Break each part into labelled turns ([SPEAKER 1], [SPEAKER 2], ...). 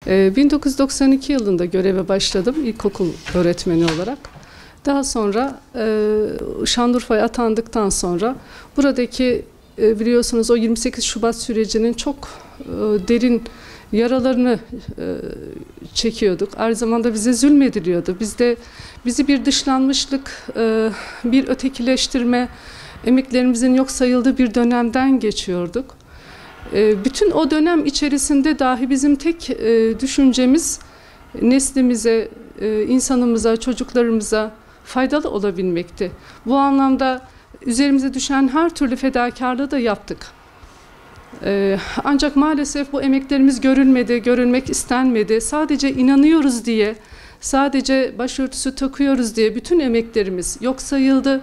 [SPEAKER 1] 1992 yılında göreve başladım ilkokul öğretmeni olarak. Daha sonra Şanlıurfa'ya atandıktan sonra buradaki biliyorsunuz o 28 Şubat sürecinin çok derin yaralarını çekiyorduk. Aynı zamanda bize zulmediliyordu. Bizi bir dışlanmışlık, bir ötekileştirme, emeklerimizin yok sayıldığı bir dönemden geçiyorduk. Bütün o dönem içerisinde dahi bizim tek düşüncemiz neslimize, insanımıza, çocuklarımıza faydalı olabilmekti. Bu anlamda üzerimize düşen her türlü fedakarlığı da yaptık. Ancak maalesef bu emeklerimiz görülmedi, görülmek istenmedi. Sadece inanıyoruz diye, sadece başörtüsü takıyoruz diye bütün emeklerimiz yok sayıldı.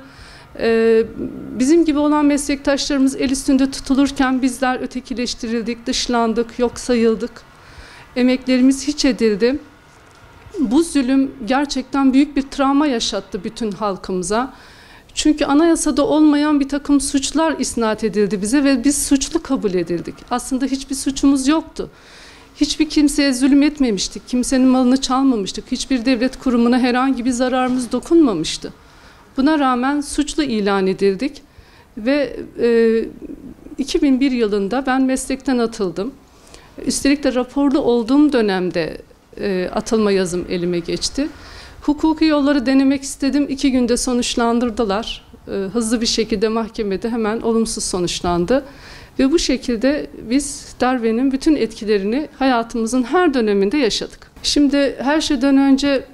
[SPEAKER 1] Bizim gibi olan meslektaşlarımız el üstünde tutulurken bizler ötekileştirildik, dışlandık, yok sayıldık. Emeklerimiz hiç edildi. Bu zulüm gerçekten büyük bir travma yaşattı bütün halkımıza. Çünkü anayasada olmayan bir takım suçlar isnat edildi bize ve biz suçlu kabul edildik. Aslında hiçbir suçumuz yoktu. Hiçbir kimseye zulüm etmemiştik, kimsenin malını çalmamıştık, hiçbir devlet kurumuna herhangi bir zararımız dokunmamıştı. Buna rağmen suçlu ilan edildik ve 2001 yılında ben meslekten atıldım. Üstelik de raporlu olduğum dönemde atılma yazım elime geçti. Hukuki yolları denemek istedim. 2 günde sonuçlandırdılar. Hızlı bir şekilde mahkemede hemen olumsuz sonuçlandı. Ve bu şekilde biz darbenin bütün etkilerini hayatımızın her döneminde yaşadık. Şimdi her şeyden önce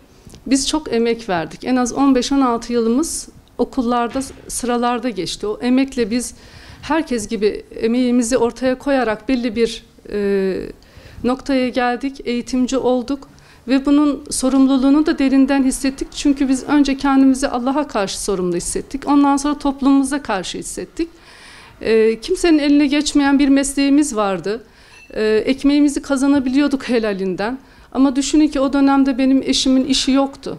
[SPEAKER 1] biz çok emek verdik. En az 15-16 yılımız okullarda, sıralarda geçti. O emekle biz herkes gibi emeğimizi ortaya koyarak belli bir noktaya geldik, eğitimci olduk. Ve bunun sorumluluğunu da derinden hissettik. Çünkü biz önce kendimizi Allah'a karşı sorumlu hissettik. Ondan sonra toplumumuza karşı hissettik. Kimsenin eline geçmeyen bir mesleğimiz vardı. Ekmeğimizi kazanabiliyorduk helalinden. Ama düşünün ki o dönemde benim eşimin işi yoktu.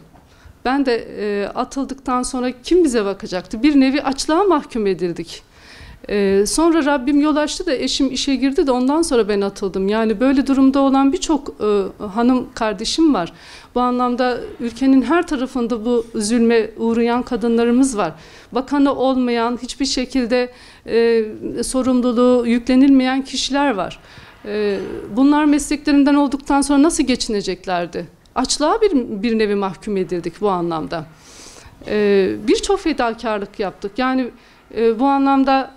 [SPEAKER 1] Ben de atıldıktan sonra kim bize bakacaktı? Bir nevi açlığa mahkum edildik. Sonra Rabbim yol açtı da eşim işe girdi de ondan sonra ben atıldım. Yani böyle durumda olan birçok hanım kardeşim var. Bu anlamda ülkenin her tarafında bu zulme uğrayan kadınlarımız var. Bakanı olmayan, hiçbir şekilde sorumluluğu yüklenilmeyen kişiler var. Bunlar mesleklerinden olduktan sonra nasıl geçineceklerdi? Açlığa bir nevi mahkum edildik bu anlamda. Birçok fedakarlık yaptık. Yani bu anlamda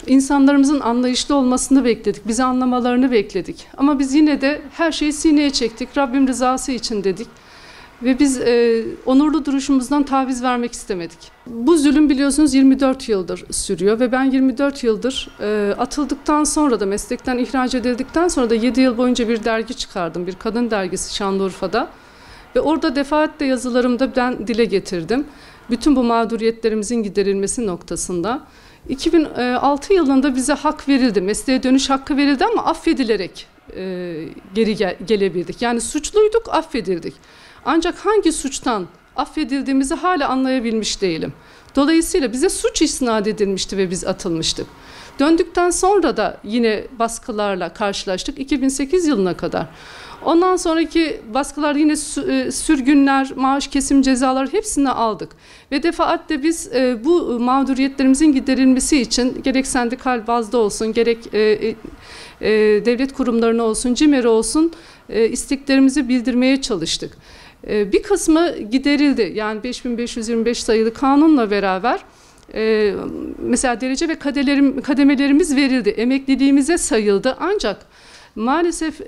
[SPEAKER 1] insanlarımızın anlayışlı olmasını bekledik. Bizi anlamalarını bekledik. Ama biz yine de her şeyi sineye çektik. Rabbim rızası için dedik. Ve biz onurlu duruşumuzdan taviz vermek istemedik. Bu zulüm biliyorsunuz 24 yıldır sürüyor. Ve ben 24 yıldır atıldıktan sonra da meslekten ihraç edildikten sonra da 7 yıl boyunca bir dergi çıkardım. Bir kadın dergisi Şanlıurfa'da. Ve orada defaatle yazılarımda ben dile getirdim. Bütün bu mağduriyetlerimizin giderilmesi noktasında. 2006 yılında bize hak verildi, mesleğe dönüş hakkı verildi ama affedilerek geri gelebildik. Yani suçluyduk, affedildik. Ancak hangi suçtan affedildiğimizi hala anlayabilmiş değilim. Dolayısıyla bize suç isnat edilmişti ve biz atılmıştık. Döndükten sonra da yine baskılarla karşılaştık 2008 yılına kadar. Ondan sonraki baskılar yine sürgünler, maaş kesim cezaları hepsini aldık. Ve defaatle biz bu mağduriyetlerimizin giderilmesi için gerek sendikal bazda olsun, gerek devlet kurumlarına olsun, CİMER'e olsun isteklerimizi bildirmeye çalıştık. Bir kısmı giderildi. Yani 5525 sayılı kanunla beraber mesela derece ve kademelerimiz verildi. Emekliliğimize sayıldı ancak maalesef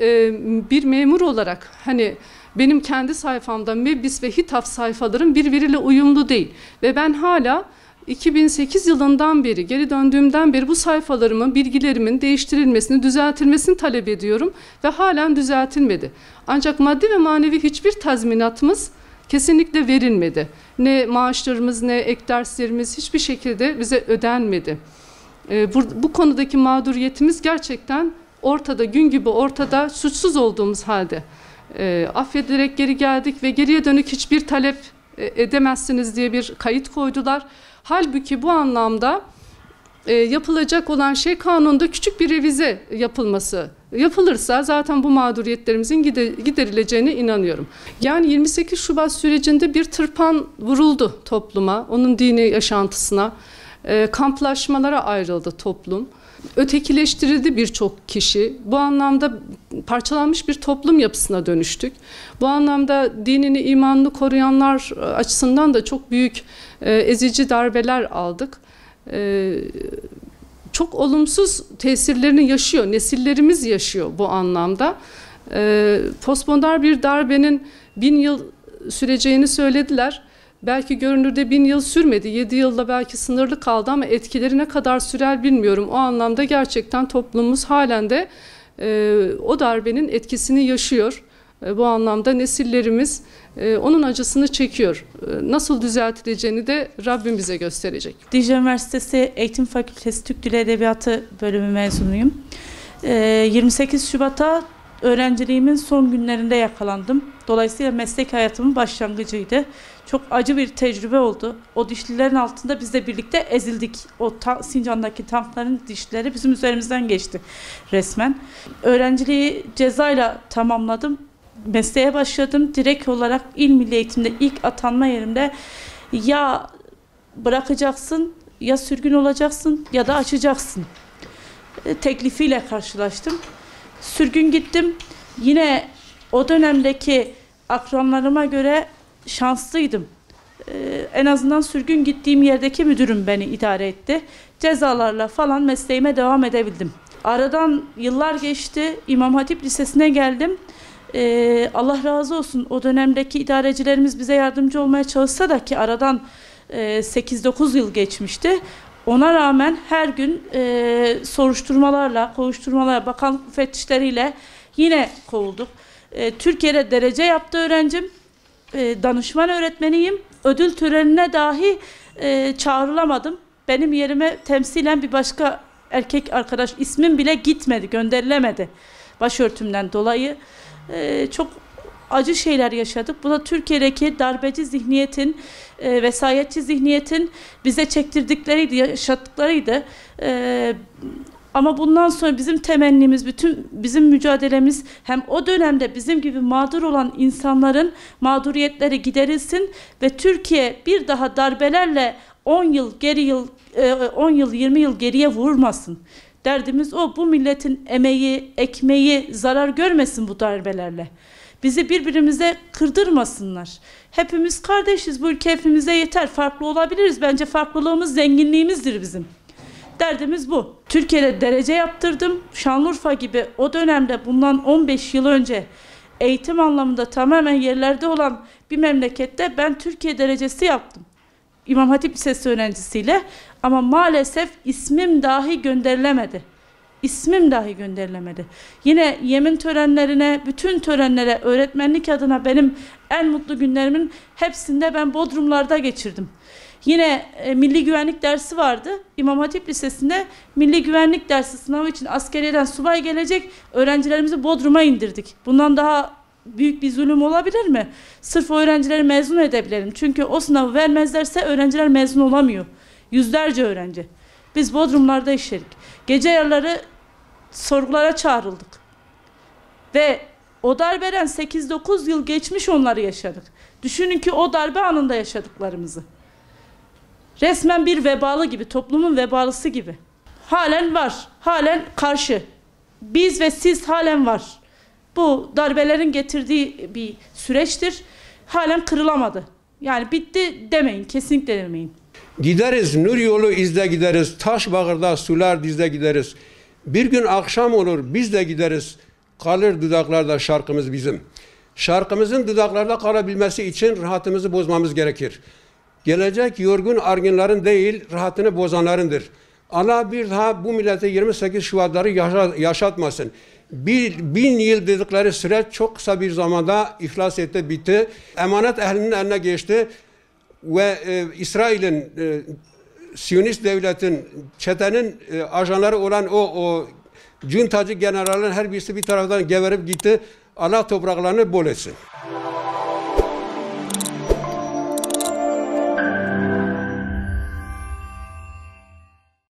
[SPEAKER 1] bir memur olarak hani benim kendi sayfamda Mebbis ve Hitaf sayfalarım birbiriyle uyumlu değil. Ve ben hala 2008 yılından beri, geri döndüğümden beri bu sayfalarımın, bilgilerimin değiştirilmesini, düzeltilmesini talep ediyorum ve halen düzeltilmedi. Ancak maddi ve manevi hiçbir tazminatımız kesinlikle verilmedi. Ne maaşlarımız, ne ek derslerimiz hiçbir şekilde bize ödenmedi. Bu konudaki mağduriyetimiz gerçekten ortada, gün gibi ortada, suçsuz olduğumuz halde affedilerek geri geldik ve geriye dönük hiçbir talep edemezsiniz diye bir kayıt koydular. Halbuki bu anlamda yapılacak olan şey kanunda küçük bir revize yapılması yapılırsa zaten bu mağduriyetlerimizin giderileceğine inanıyorum. Yani 28 Şubat sürecinde bir tırpan vuruldu topluma, onun dini yaşantısına, kamplaşmalara ayrıldı toplum. Ötekileştirildi birçok kişi. Bu anlamda parçalanmış bir toplum yapısına dönüştük. Bu anlamda dinini, imanını koruyanlar açısından da çok büyük ezici darbeler aldık. Çok olumsuz tesirlerini yaşıyor, nesillerimiz yaşıyor bu anlamda. Postmodern bir darbenin 1000 yıl süreceğini söylediler. Belki görünürde 1000 yıl sürmedi, 7 yılla belki sınırlı kaldı ama etkileri ne kadar sürer bilmiyorum. O anlamda gerçekten toplumumuz halen de o darbenin etkisini yaşıyor. Bu anlamda nesillerimiz onun acısını çekiyor. Nasıl düzeltileceğini de Rabbim bize gösterecek.
[SPEAKER 2] Dicle Üniversitesi Eğitim Fakültesi Türk Dili Edebiyatı bölümü mezunuyum. 28 Şubat'a öğrenciliğimin son günlerinde yakalandım. Dolayısıyla meslek hayatımın başlangıcıydı. Çok acı bir tecrübe oldu. O dişlilerin altında biz de birlikte ezildik. O Sincan'daki tankların dişleri bizim üzerimizden geçti resmen. Öğrenciliği cezayla tamamladım. Mesleğe başladım. Direkt olarak İl Milli Eğitim'de ilk atanma yerimde ya bırakacaksın, ya sürgün olacaksın ya da açacaksın teklifiyle karşılaştım. Sürgün gittim. Yine o dönemdeki akranlarıma göre şanslıydım. En azından sürgün gittiğim yerdeki müdürüm beni idare etti. Cezalarla falan mesleğime devam edebildim. Aradan yıllar geçti. İmam Hatip Lisesi'ne geldim. Allah razı olsun, o dönemdeki idarecilerimiz bize yardımcı olmaya çalışsa da ki aradan 8-9 yıl geçmişti. Ona rağmen her gün soruşturmalarla, kovuşturmalarla, bakanlık müfettişleriyle yine kovulduk. Türkiye'de derece yaptı öğrencim. Danışman öğretmeniyim. Ödül törenine dahi çağrılamadım. Benim yerime temsilen bir başka erkek arkadaş, ismim bile gitmedi, gönderilemedi başörtümden dolayı. Çok acı şeyler yaşadık. Bu da Türkiye'deki darbeci zihniyetin, vesayetçi zihniyetin bize çektirdikleriydi, yaşattıklarıydı. Ama bundan sonra bizim temennimiz, bütün bizim mücadelemiz hem o dönemde bizim gibi mağdur olan insanların mağduriyetleri giderilsin ve Türkiye bir daha darbelerle 10 yıl, 20 yıl geriye vurmasın. Derdimiz o. Bu milletin emeği, ekmeği zarar görmesin bu darbelerle. Bizi birbirimize kırdırmasınlar. Hepimiz kardeşiz. Bu ülke hepimize yeter. Farklı olabiliriz. Bence farklılığımız zenginliğimizdir bizim. Derdimiz bu. Türkiye'de derece yaptırdım. Şanlıurfa gibi o dönemde bundan 15 yıl önce eğitim anlamında tamamen yerlerde olan bir memlekette ben Türkiye derecesi yaptım. İmam Hatip Lisesi öğrencisiyle, ama maalesef ismim dahi gönderilemedi. İsmim dahi gönderilemedi. Yine yemin törenlerine, bütün törenlere, öğretmenlik adına benim en mutlu günlerimin hepsinde ben Bodrumlarda geçirdim. Yine milli güvenlik dersi vardı. İmam Hatip Lisesi'nde milli güvenlik dersi sınavı için askeriyeden subay gelecek, öğrencilerimizi Bodrum'a indirdik. Bundan daha büyük bir zulüm olabilir mi? Sırf öğrencileri mezun edebilelim. Çünkü o sınavı vermezlerse öğrenciler mezun olamıyor. Yüzlerce öğrenci. Biz Bodrumlarda işledik. Gece yarıları sorgulara çağrıldık. Ve o darbeden 8-9 yıl geçmiş onları yaşadık. Düşünün ki o darbe anında yaşadıklarımızı. Resmen bir vebalı gibi, toplumun vebalısı gibi. Halen var, halen karşı. Biz ve siz halen var. Bu darbelerin getirdiği bir süreçtir. Halen kırılamadı. Yani bitti demeyin, kesinlikle demeyin.
[SPEAKER 3] Gideriz, nur yolu izle gideriz, taş bağırda sular dizde gideriz. Bir gün akşam olur biz de gideriz, kalır dudaklarda şarkımız bizim. Şarkımızın dudaklarda kalabilmesi için rahatımızı bozmamız gerekir. Gelecek yorgun argınların değil, rahatını bozanlarındır. Allah bir daha bu millete 28 Şubatları yaşatmasın. 1000 yıl dedikleri süreç çok kısa bir zamanda iflas etti, bitti. Emanet ehlinin eline geçti ve İsrail'in, Siyonist devletin, çetenin ajanları olan o cuntacı generallerin her birisi bir taraftan geberip gitti. Allah topraklarını bol etsin.